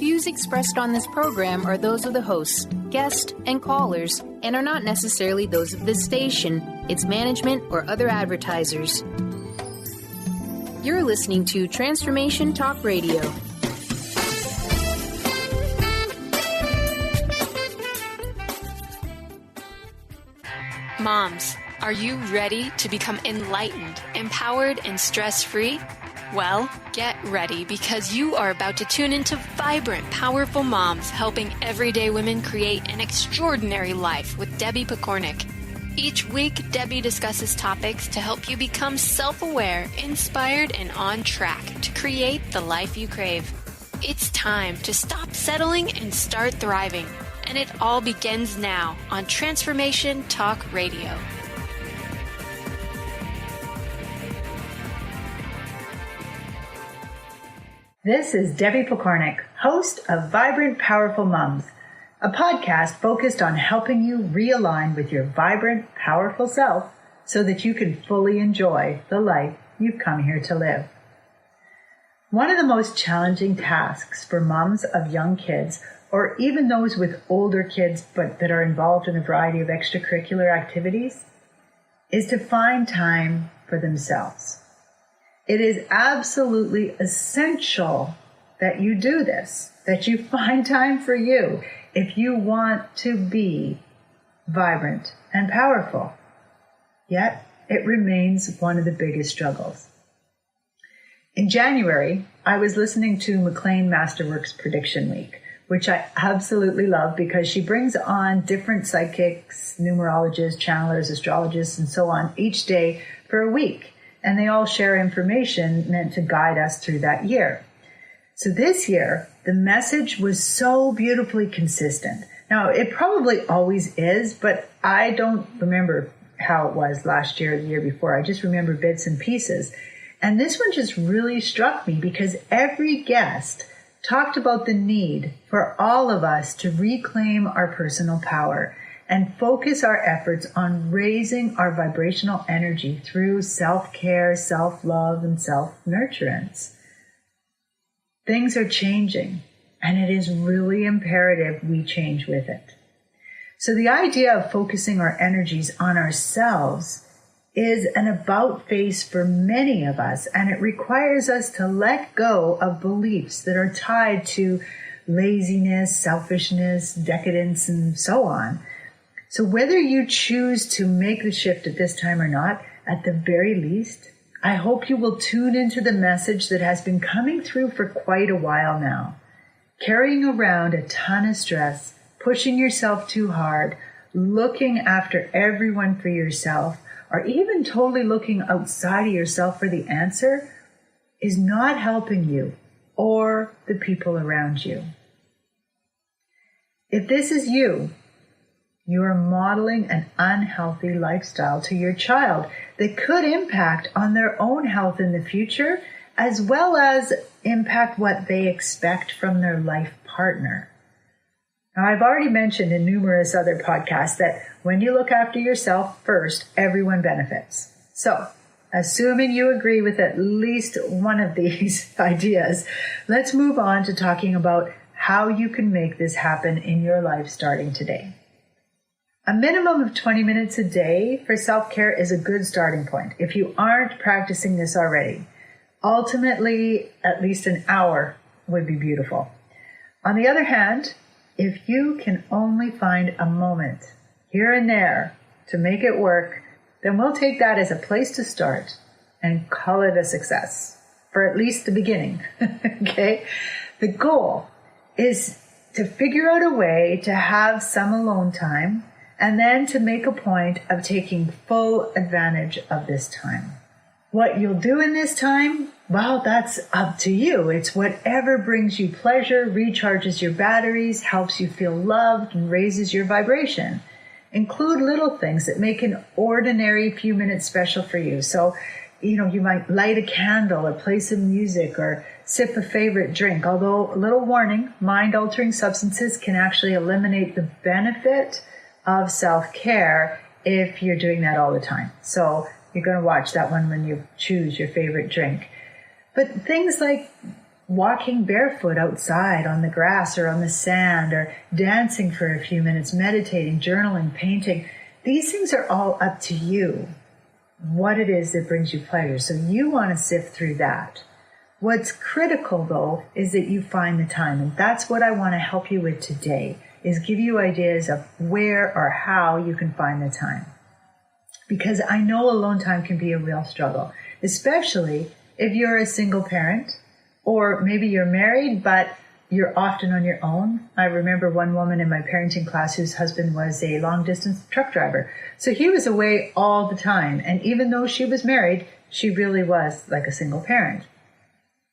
views expressed on this program are those of the hosts, guests, and callers, and are not necessarily those of this station, its management, or other advertisers. You're listening to Transformation Talk Radio. Moms, are you ready to become enlightened, empowered, and stress-free? Well, get ready because you are about to tune into Vibrant, Powerful Moms, helping everyday women create an extraordinary life with Debbie Pokornik. Each week, Debbie discusses topics to help you become self-aware, inspired, and on track to create the life you crave. It's time to stop settling and start thriving. And it all begins now on Transformation Talk Radio. This is Debbie Pokornik, host of Vibrant, Powerful Moms, a podcast focused on helping you realign with your vibrant, powerful self so that you can fully enjoy the life you've come here to live. One of the most challenging tasks for moms of young kids, or even those with older kids but that are involved in a variety of extracurricular activities, is to find time for themselves. It is absolutely essential that you do this, that you find time for you if you want to be vibrant and powerful. Yet, it remains one of the biggest struggles. In January, I was listening to McLean Masterworks Prediction Week, which I absolutely love because she brings on different psychics, numerologists, channelers, astrologists, and so on each day for a week. And they all share information meant to guide us through that year. So this year, the message was so beautifully consistent. Now, it probably always is, but I don't remember how it was last year or the year before. I just remember bits and pieces. And this one just really struck me because every guest talked about the need for all of us to reclaim our personal power and focus our efforts on raising our vibrational energy through self-care, self-love, and self-nurturance. Things are changing, and it is really imperative we change with it. So the idea of focusing our energies on ourselves is an about face for many of us, and it requires us to let go of beliefs that are tied to laziness, selfishness, decadence, and so on. So whether you choose to make the shift at this time or not, at the very least, I hope you will tune into the message that has been coming through for quite a while now. Carrying around a ton of stress, pushing yourself too hard, looking after everyone for yourself, or even totally looking outside of yourself for the answer is not helping you or the people around you. If this is you, you are modeling an unhealthy lifestyle to your child that could impact on their own health in the future, as well as impact what they expect from their life partner. Now, I've already mentioned in numerous other podcasts that when you look after yourself first, everyone benefits. So, assuming you agree with at least one of these ideas, let's move on to talking about how you can make this happen in your life starting today. A minimum of 20 minutes a day for self-care is a good starting point if you aren't practicing this already. Ultimately, at least an hour would be beautiful. On the other hand, if you can only find a moment here and there to make it work, then we'll take that as a place to start and call it a success for at least the beginning. Okay? The goal is to figure out a way to have some alone time and then to make a point of taking full advantage of this time. What you'll do in this time, well, that's up to you. It's whatever brings you pleasure, recharges your batteries, helps you feel loved, and raises your vibration. Include little things that make an ordinary few minutes special for you. So, you might light a candle or play some music or sip a favorite drink. Although, a little warning, mind-altering substances can actually eliminate the benefit of self-care if you're doing that all the time. So, you're going to watch that one when you choose your favorite drink. But things like walking barefoot outside on the grass or on the sand, or dancing for a few minutes, meditating, journaling, painting. These things are all up to you, what it is that brings you pleasure. So you want to sift through that. What's critical, though, is that you find the time. And that's what I want to help you with today, is give you ideas of where or how you can find the time. Because I know alone time can be a real struggle, especially if you're a single parent, or maybe you're married, but you're often on your own. I remember one woman in my parenting class whose husband was a long-distance truck driver. So he was away all the time. And even though she was married, she really was like a single parent.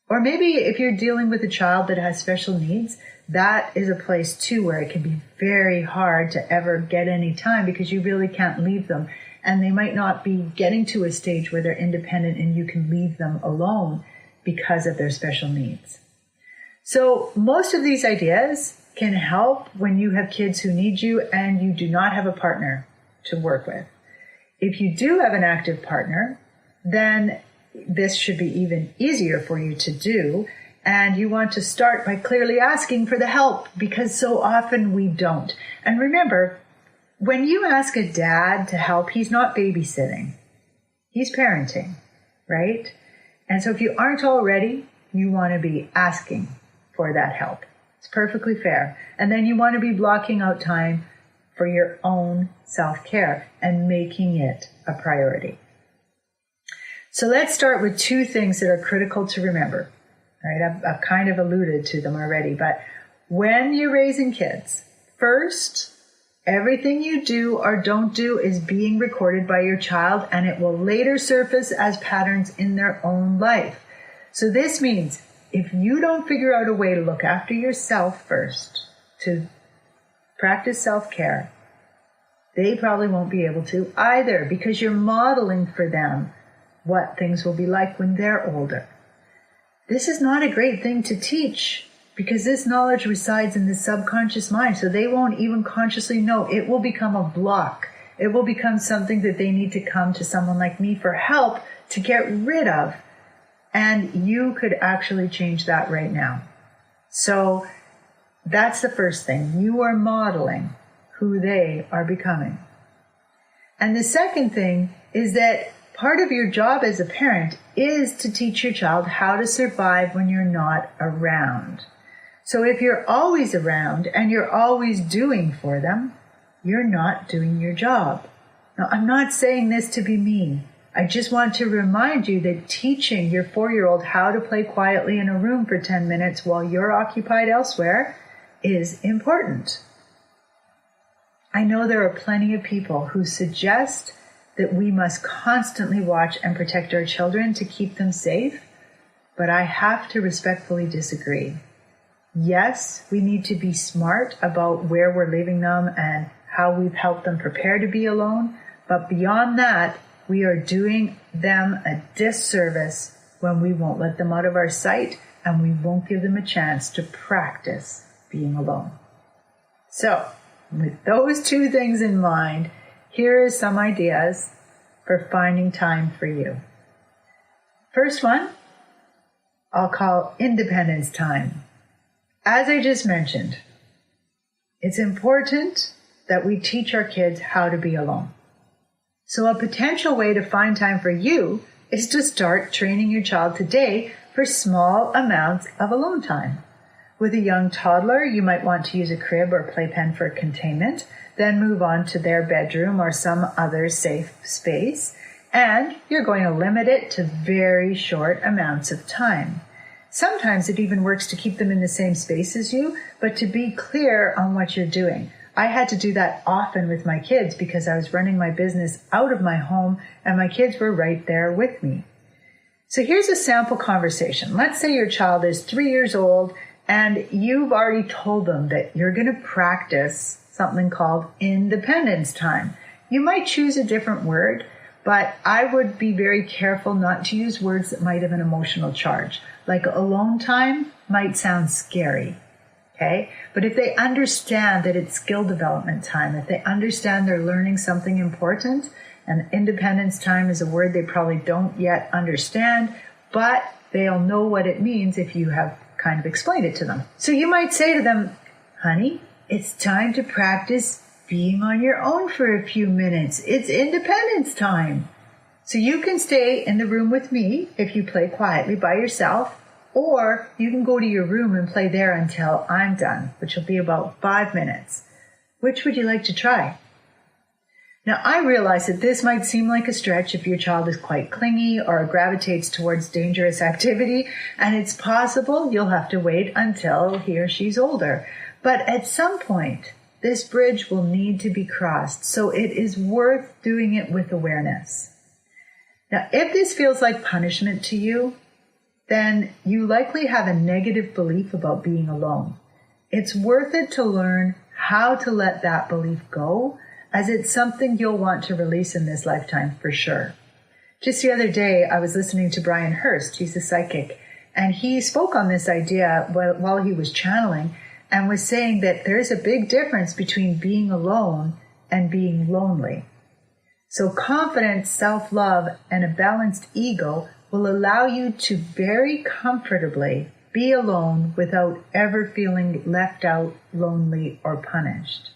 Or maybe if you're dealing with a child that has special needs, that is a place too where it can be very hard to ever get any time because you really can't leave them. And they might not be getting to a stage where they're independent and you can leave them alone because of their special needs. So most of these ideas can help when you have kids who need you and you do not have a partner to work with. If you do have an active partner, then this should be even easier for you to do. And you want to start by clearly asking for the help, because so often we don't. And remember, when you ask a dad to help, he's not babysitting. He's parenting, right? And so if you aren't already, you want to be asking for that help. It's perfectly fair. And then you want to be blocking out time for your own self-care and making it a priority. So let's start with two things that are critical to remember. Right? I've kind of alluded to them already, but when you're raising kids, first, everything you do or don't do is being recorded by your child, and it will later surface as patterns in their own life. So this means if you don't figure out a way to look after yourself first, to practice self-care, they probably won't be able to either, because you're modeling for them what things will be like when they're older. This is not a great thing to teach, because this knowledge resides in the subconscious mind, so they won't even consciously know. It will become a block. It will become something that they need to come to someone like me for help to get rid of. And you could actually change that right now. So that's the first thing. You are modeling who they are becoming. And the second thing is that part of your job as a parent is to teach your child how to survive when you're not around. So if you're always around and you're always doing for them, you're not doing your job. Now, I'm not saying this to be mean. I just want to remind you that teaching your 4-year-old how to play quietly in a room for 10 minutes while you're occupied elsewhere is important. I know there are plenty of people who suggest that we must constantly watch and protect our children to keep them safe, but I have to respectfully disagree. Yes, we need to be smart about where we're leaving them and how we've helped them prepare to be alone, but beyond that, we are doing them a disservice when we won't let them out of our sight and we won't give them a chance to practice being alone. So, with those two things in mind, here are some ideas for finding time for you. First one, I'll call independence time. As I just mentioned, it's important that we teach our kids how to be alone. So a potential way to find time for you is to start training your child today for small amounts of alone time. With a young toddler, you might want to use a crib or playpen for containment, then move on to their bedroom or some other safe space, and you're going to limit it to very short amounts of time. Sometimes it even works to keep them in the same space as you, but to be clear on what you're doing. I had to do that often with my kids because I was running my business out of my home and my kids were right there with me. So here's a sample conversation. Let's say your child is 3 years old and you've already told them that you're going to practice something called independence time. You might choose a different word, but I would be very careful not to use words that might have an emotional charge. Like alone time might sound scary, okay? But if they understand that it's skill development time, if they understand they're learning something important, and independence time is a word they probably don't yet understand, but they'll know what it means if you have kind of explained it to them. So you might say to them, honey, it's time to practice being on your own for a few minutes. It's independence time. So you can stay in the room with me if you play quietly by yourself, or you can go to your room and play there until I'm done, which will be about 5 minutes. Which would you like to try? Now, I realize that this might seem like a stretch if your child is quite clingy or gravitates towards dangerous activity, and it's possible you'll have to wait until he or she's older. But at some point, this bridge will need to be crossed, so it is worth doing it with awareness. Now, if this feels like punishment to you, then you likely have a negative belief about being alone. It's worth it to learn how to let that belief go, as it's something you'll want to release in this lifetime for sure. Just the other day, I was listening to Brian Hurst, he's a psychic, and he spoke on this idea while he was channeling and was saying that there's a big difference between being alone and being lonely. So confidence, self-love, and a balanced ego will allow you to very comfortably be alone without ever feeling left out, lonely, or punished.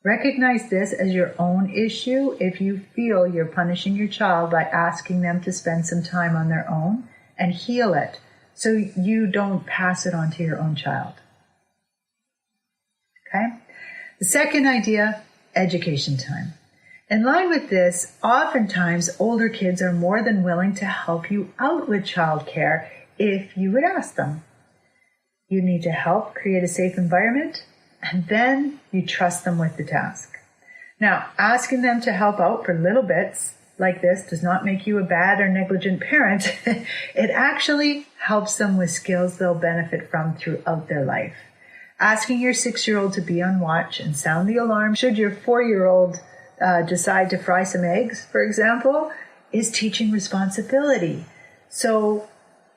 Recognize this as your own issue if you feel you're punishing your child by asking them to spend some time on their own, and heal it so you don't pass it on to your own child. Okay? The second idea, education time. In line with this, oftentimes older kids are more than willing to help you out with childcare if you would ask them. You need to help create a safe environment, and then you trust them with the task. Now, asking them to help out for little bits like this does not make you a bad or negligent parent. It actually helps them with skills they'll benefit from throughout their life. Asking your 6-year-old to be on watch and sound the alarm should your 4-year-old decide to fry some eggs, for example, is teaching responsibility. So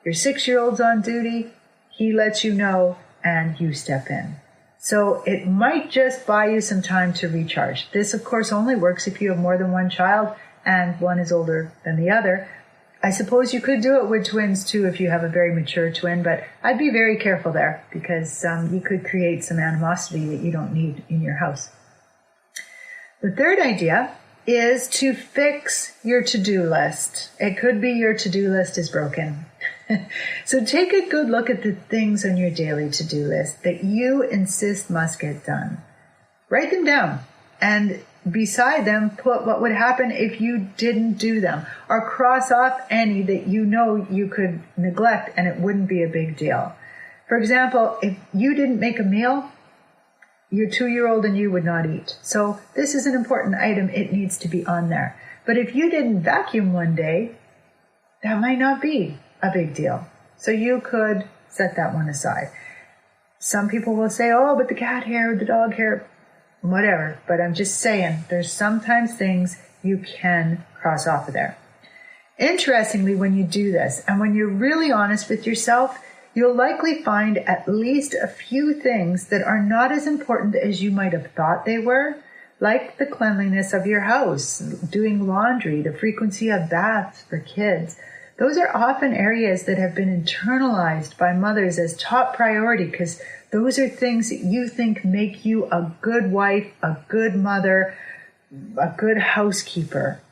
your 6-year-old's on duty, he lets you know, and you step in. So it might just buy you some time to recharge. This, of course, only works if you have more than one child and one is older than the other. I suppose you could do it with twins too if you have a very mature twin, but I'd be very careful there because you could create some animosity that you don't need in your house. The third idea is to fix your to-do list. It could be your to-do list is broken. So take a good look at the things on your daily to-do list that you insist must get done. Write them down, and beside them, put what would happen if you didn't do them, or cross off any that you know you could neglect and it wouldn't be a big deal. For example, if you didn't make a meal, your 2-year-old and you would not eat. So this is an important item. It needs to be on there. But if you didn't vacuum one day, that might not be a big deal. So you could set that one aside. Some people will say, oh, but the cat hair, the dog hair, whatever. But I'm just saying, there's sometimes things you can cross off of there. Interestingly, when you do this, and when you're really honest with yourself, you'll likely find at least a few things that are not as important as you might have thought they were, like the cleanliness of your house, doing laundry, the frequency of baths for kids. Those are often areas that have been internalized by mothers as top priority because those are things that you think make you a good wife, a good mother, a good housekeeper.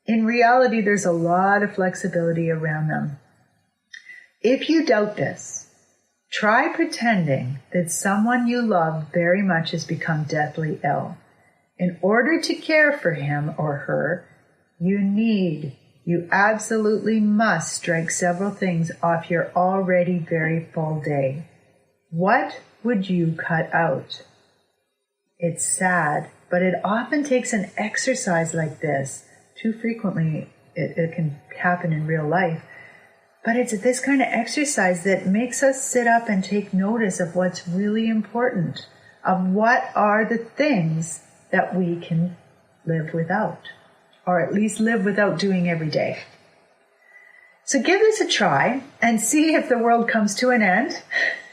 In reality, there's a lot of flexibility around them. If you doubt this, try pretending that someone you love very much has become deathly ill. In order to care for him or her, you absolutely must strike several things off your already very full day. What would you cut out? It's sad, but it often takes an exercise like this. Too frequently, it can happen in real life. But it's this kind of exercise that makes us sit up and take notice of what's really important, of what are the things that we can live without, or at least live without doing every day. So give this a try and see if the world comes to an end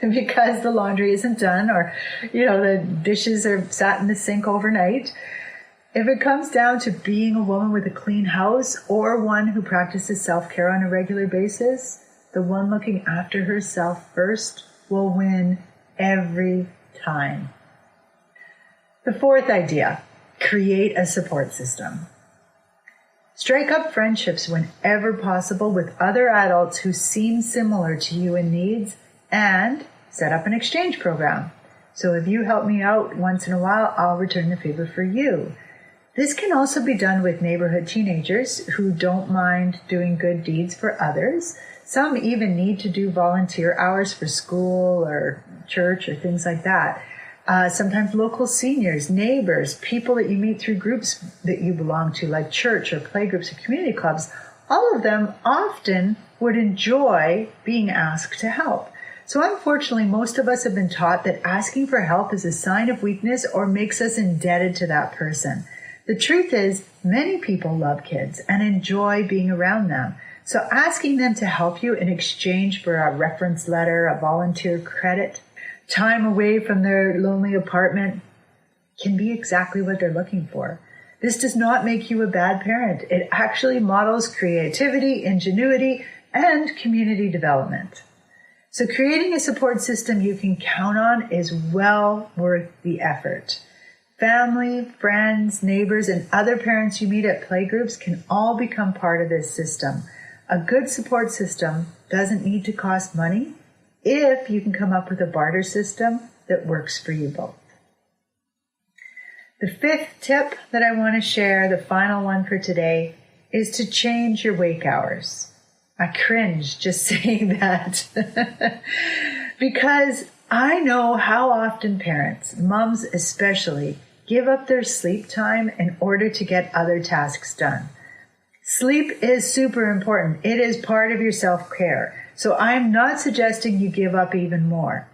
because the laundry isn't done or, the dishes are sat in the sink overnight. If it comes down to being a woman with a clean house or one who practices self-care on a regular basis, the one looking after herself first, will win every time. The fourth idea, create a support system. Strike up friendships whenever possible with other adults who seem similar to you in needs, and set up an exchange program. So if you help me out once in a while, I'll return the favor for you. This can also be done with neighborhood teenagers who don't mind doing good deeds for others. Some even need to do volunteer hours for school or church or things like that. Sometimes local seniors, neighbors, people that you meet through groups that you belong to, like church or playgroups or community clubs, all of them often would enjoy being asked to help. So unfortunately, most of us have been taught that asking for help is a sign of weakness or makes us indebted to that person. The truth is, many people love kids and enjoy being around them. So asking them to help you in exchange for a reference letter, a volunteer credit, time away from their lonely apartment can be exactly what they're looking for. This does not make you a bad parent. It actually models creativity, ingenuity, and community development. So creating a support system you can count on is well worth the effort. Family, friends, neighbors, and other parents you meet at playgroups can all become part of this system. A good support system doesn't need to cost money if you can come up with a barter system that works for you both. The fifth tip that I want to share, the final one for today, is to change your wake hours. I cringe just saying that because I know how often parents, moms especially, give up their sleep time in order to get other tasks done. Sleep is super important. It is part of your self-care. So I'm not suggesting you give up even more.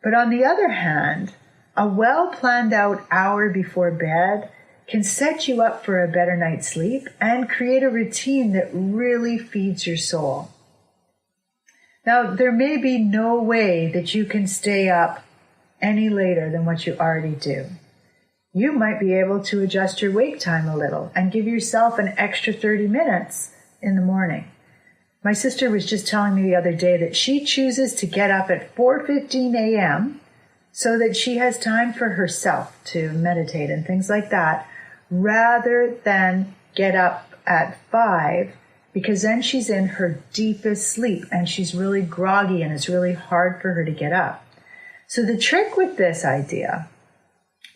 But on the other hand, a well-planned out hour before bed can set you up for a better night's sleep and create a routine that really feeds your soul. Now, there may be no way that you can stay up any later than what you already do. You might be able to adjust your wake time a little and give yourself an extra 30 minutes in the morning. My sister was just telling me the other day that she chooses to get up at 4:15 a.m. so that she has time for herself to meditate and things like that, rather than get up at 5, because then she's in her deepest sleep and she's really groggy and it's really hard for her to get up. So the trick with this idea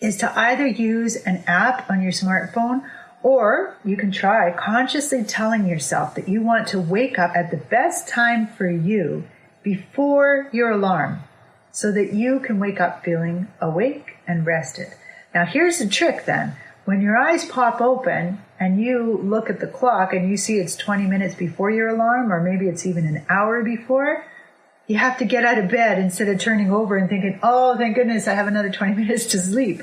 is to either use an app on your smartphone, or you can try consciously telling yourself that you want to wake up at the best time for you before your alarm so that you can wake up feeling awake and rested. Now here's the trick then. When your eyes pop open and you look at the clock and you see it's 20 minutes before your alarm, or maybe it's even an hour before, you have to get out of bed instead of turning over and thinking, oh, thank goodness I have another 20 minutes to sleep.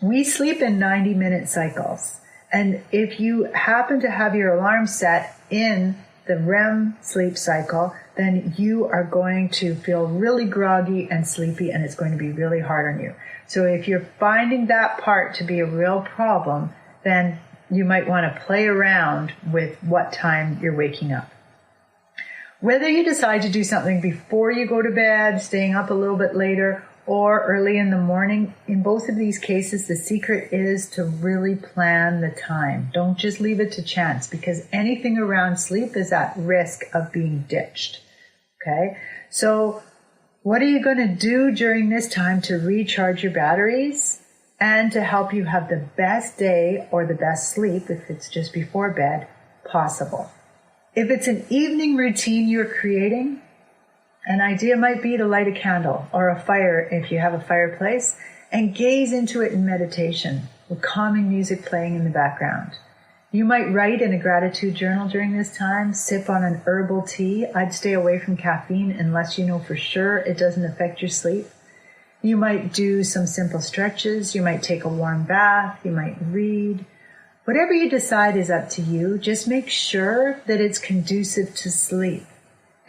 We sleep in 90-minute cycles. And if you happen to have your alarm set in the REM sleep cycle, then you are going to feel really groggy and sleepy, and it's going to be really hard on you. So if you're finding that part to be a real problem, then you might want to play around with what time you're waking up. Whether you decide to do something before you go to bed, staying up a little bit later, or early in the morning, in both of these cases, the secret is to really plan the time. Don't just leave it to chance, because anything around sleep is at risk of being ditched. Okay? So what are you going to do during this time to recharge your batteries and to help you have the best day or the best sleep, if it's just before bed, possible? If it's an evening routine you're creating, an idea might be to light a candle or a fire if you have a fireplace and gaze into it in meditation with calming music playing in the background. You might write in a gratitude journal during this time, sip on an herbal tea. I'd stay away from caffeine unless you know for sure it doesn't affect your sleep. You might do some simple stretches. You might take a warm bath. You might read. Whatever you decide is up to you. Just make sure that it's conducive to sleep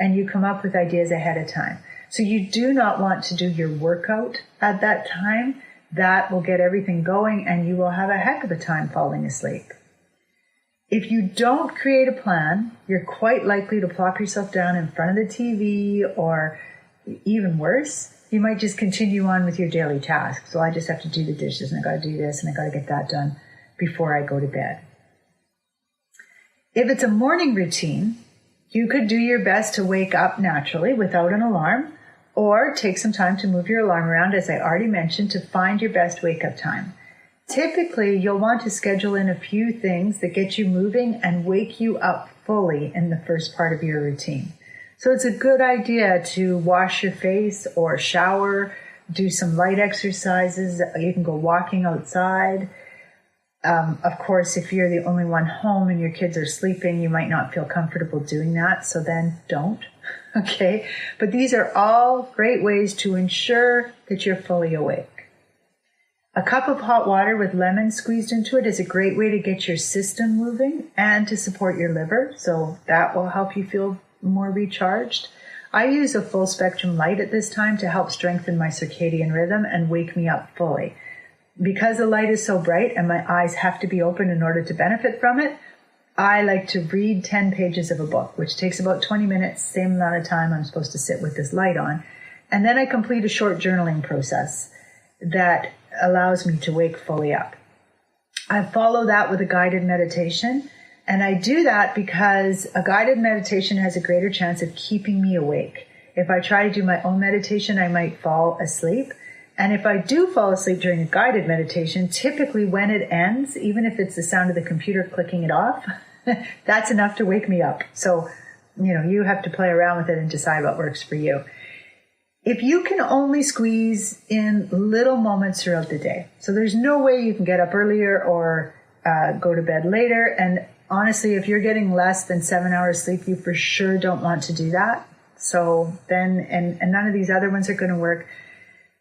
and you come up with ideas ahead of time. So you do not want to do your workout at that time. That will get everything going and you will have a heck of a time falling asleep. If you don't create a plan, you're quite likely to plop yourself down in front of the TV, or even worse, you might just continue on with your daily tasks. So I just have to do the dishes, and I got to do this, and I got to get that done before I go to bed. If it's a morning routine, you could do your best to wake up naturally without an alarm, or take some time to move your alarm around, as I already mentioned, to find your best wake-up time. Typically, you'll want to schedule in a few things that get you moving and wake you up fully in the first part of your routine. So it's a good idea to wash your face or shower, do some light exercises. You can go walking outside. Of course, if you're the only one home and your kids are sleeping, you might not feel comfortable doing that. So then don't. Okay. But these are all great ways to ensure that you're fully awake. A cup of hot water with lemon squeezed into it is a great way to get your system moving and to support your liver. So that will help you feel more recharged. I use a full spectrum light at this time to help strengthen my circadian rhythm and wake me up fully. Because the light is so bright and my eyes have to be open in order to benefit from it, I like to read 10 pages of a book, which takes about 20 minutes, same amount of time I'm supposed to sit with this light on. And then I complete a short journaling process that allows me to wake fully up. I follow that with a guided meditation, and I do that because a guided meditation has a greater chance of keeping me awake. If I try to do my own meditation, I might fall asleep. And if I do fall asleep during a guided meditation, typically when it ends, even if it's the sound of the computer clicking it off, that's enough to wake me up. So, you have to play around with it and decide what works for you. If you can only squeeze in little moments throughout the day, so there's no way you can get up earlier or go to bed later. And honestly, if you're getting less than 7 hours sleep, you for sure don't want to do that. So then, and none of these other ones are going to work.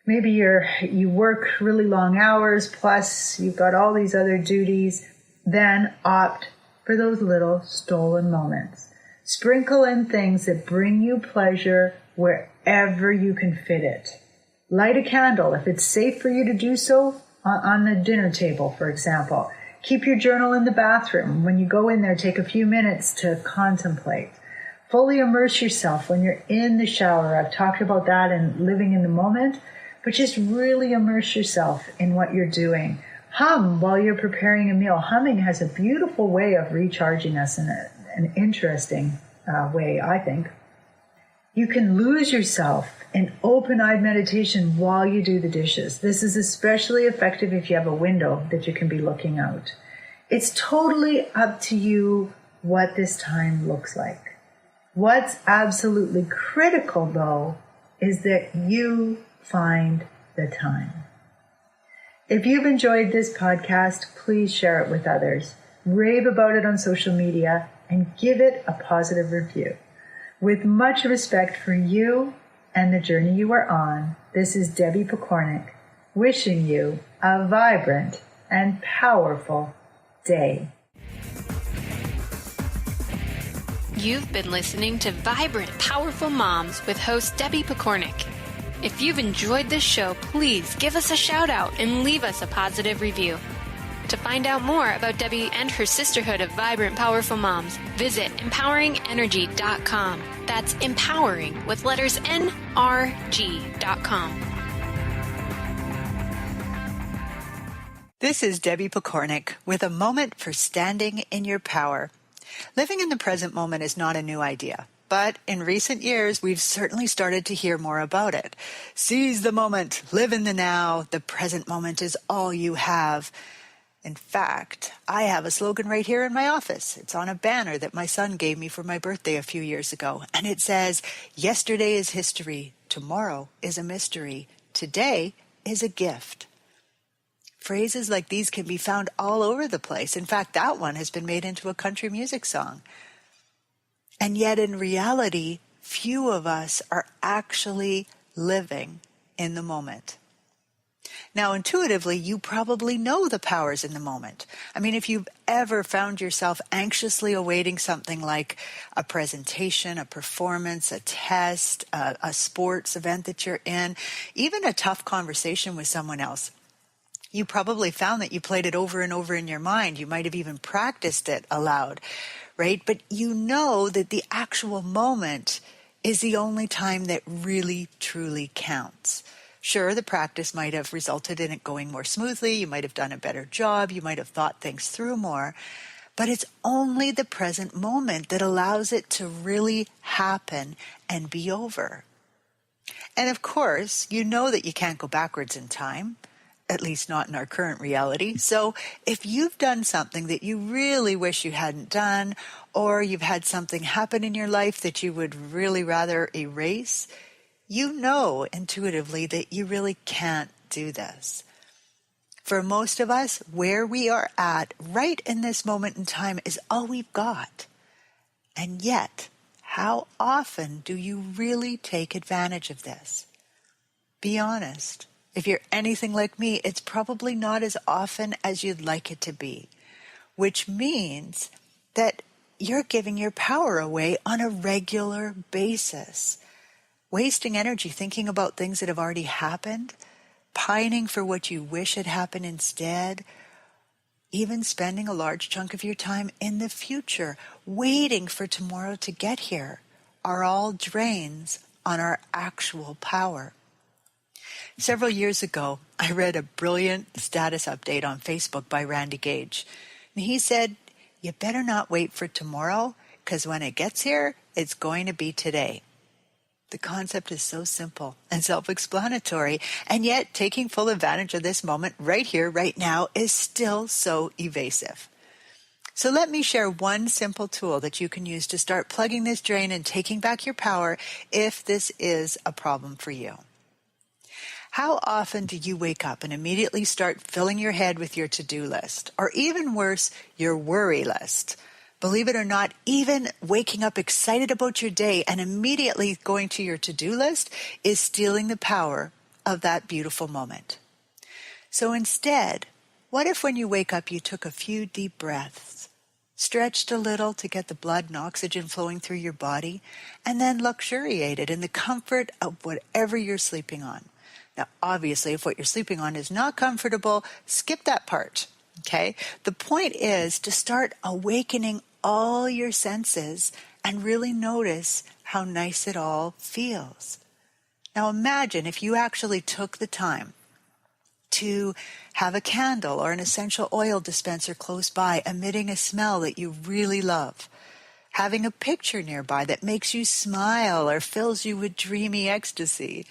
Maybe you work really long hours, plus you've got all these other duties. Then opt for those little stolen moments. Sprinkle in things that bring you pleasure wherever you can fit it. Light a candle if it's safe for you to do so on the dinner table, for example. Keep your journal in the bathroom. When you go in there, take a few minutes to contemplate. Fully immerse yourself when you're in the shower. I've talked about that and living in the moment. But just really immerse yourself in what you're doing. Hum while you're preparing a meal. Humming has a beautiful way of recharging us in an interesting way, I think. You can lose yourself in open-eyed meditation while you do the dishes. This is especially effective if you have a window that you can be looking out. It's totally up to you what this time looks like. What's absolutely critical, though, is that you find the time. If you've enjoyed this podcast, please share it with others. Rave about it on social media and give it a positive review. With much respect for you and the journey you are on, this is Debbie Pokornik, wishing you a vibrant and powerful day. You've been listening to Vibrant Powerful Moms with host Debbie Pokornik. If you've enjoyed this show, please give us a shout out and leave us a positive review. To find out more about Debbie and her sisterhood of Vibrant Powerful Moms, visit empoweringenergy.com. That's empowering with letters NRG.com. This is Debbie Pokornik with a moment for standing in your power. Living in the present moment is not a new idea. But in recent years, we've certainly started to hear more about it. Seize the moment, live in the now, the present moment is all you have. In fact, I have a slogan right here in my office. It's on a banner that my son gave me for my birthday a few years ago. And it says, yesterday is history, tomorrow is a mystery, today is a gift. Phrases like these can be found all over the place. In fact, that one has been made into a country music song. And yet in reality, few of us are actually living in the moment. Now, intuitively, you probably know the powers in the moment. I mean, if you've ever found yourself anxiously awaiting something like a presentation, a performance, a test, a sports event that you're in, even a tough conversation with someone else, You probably found that you played it over and over in your mind. You might have even practiced it aloud, right? But you know that the actual moment is the only time that really, truly counts. Sure, the practice might have resulted in it going more smoothly. You might have done a better job. You might have thought things through more. But it's only the present moment that allows it to really happen and be over. And of course, you know that you can't go backwards in time, at least not in our current reality. So if you've done something that you really wish you hadn't done, or you've had something happen in your life that you would really rather erase, you know intuitively that you really can't do this. For most of us, where we are at right in this moment in time is all we've got. And yet, how often do you really take advantage of this? Be honest. If you're anything like me, it's probably not as often as you'd like it to be, which means that you're giving your power away on a regular basis, wasting energy thinking about things that have already happened, pining for what you wish had happened instead, even spending a large chunk of your time in the future, waiting for tomorrow to get here, are all drains on our actual power. Several years ago, I read a brilliant status update on Facebook by Randy Gage. And he said, "You better not wait for tomorrow, because when it gets here, it's going to be today." The concept is so simple and self-explanatory, and yet taking full advantage of this moment right here, right now, is still so evasive. So let me share one simple tool that you can use to start plugging this drain and taking back your power if this is a problem for you. How often do you wake up and immediately start filling your head with your to-do list, or even worse, your worry list? Believe it or not, even waking up excited about your day and immediately going to your to-do list is stealing the power of that beautiful moment. So instead, what if when you wake up you took a few deep breaths, stretched a little to get the blood and oxygen flowing through your body, and then luxuriated in the comfort of whatever you're sleeping on? Now, obviously, if what you're sleeping on is not comfortable, skip that part, okay? The point is to start awakening all your senses and really notice how nice it all feels. Now, imagine if you actually took the time to have a candle or an essential oil dispenser close by, emitting a smell that you really love. Having a picture nearby that makes you smile or fills you with dreamy ecstasy.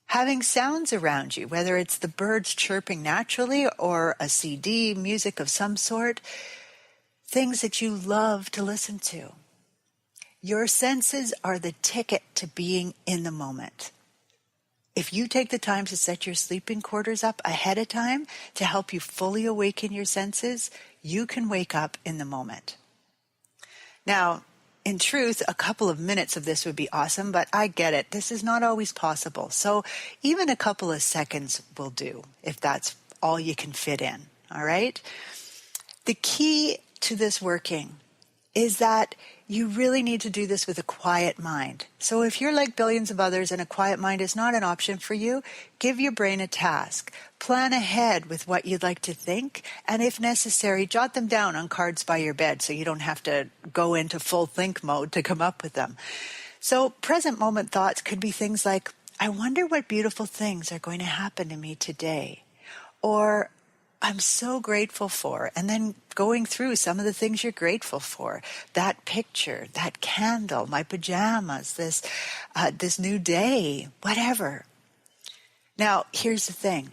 Having sounds around you, whether it's the birds chirping naturally or a CD, music of some sort, things that you love to listen to. Your senses are the ticket to being in the moment. If you take the time to set your sleeping quarters up ahead of time to help you fully awaken your senses, you can wake up in the moment. Now, in truth, a couple of minutes of this would be awesome, but I get it. This is not always possible. So even a couple of seconds will do if that's all you can fit in, all right? The key to this working is that you really need to do this with a quiet mind. So if you're like billions of others and a quiet mind is not an option for you, give your brain a task. Plan ahead with what you'd like to think, and if necessary, jot them down on cards by your bed so you don't have to go into full think mode to come up with them. So present moment thoughts could be things like, I wonder what beautiful things are going to happen to me today. Or, I'm so grateful for, and then going through some of the things you're grateful for. That picture, that candle, my pajamas, this new day, whatever. Now, here's the thing.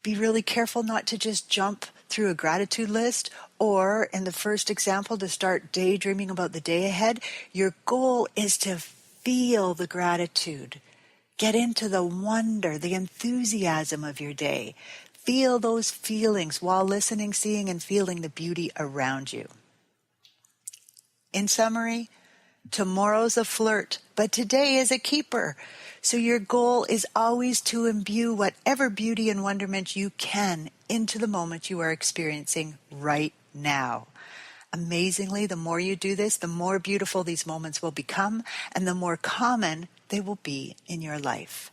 Be really careful not to just jump through a gratitude list, or in the first example, to start daydreaming about the day ahead. Your goal is to feel the gratitude. Get into the wonder, the enthusiasm of your day. Feel those feelings while listening, seeing, and feeling the beauty around you. In summary, tomorrow's a flirt, but today is a keeper. So your goal is always to imbue whatever beauty and wonderment you can into the moment you are experiencing right now. Amazingly, the more you do this, the more beautiful these moments will become, and the more common they will be in your life.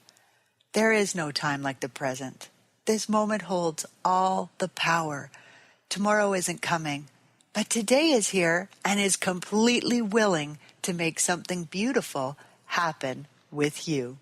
There is no time like the present. this moment holds all the power. Tomorrow isn't coming, but today is here and is completely willing to make something beautiful happen with you.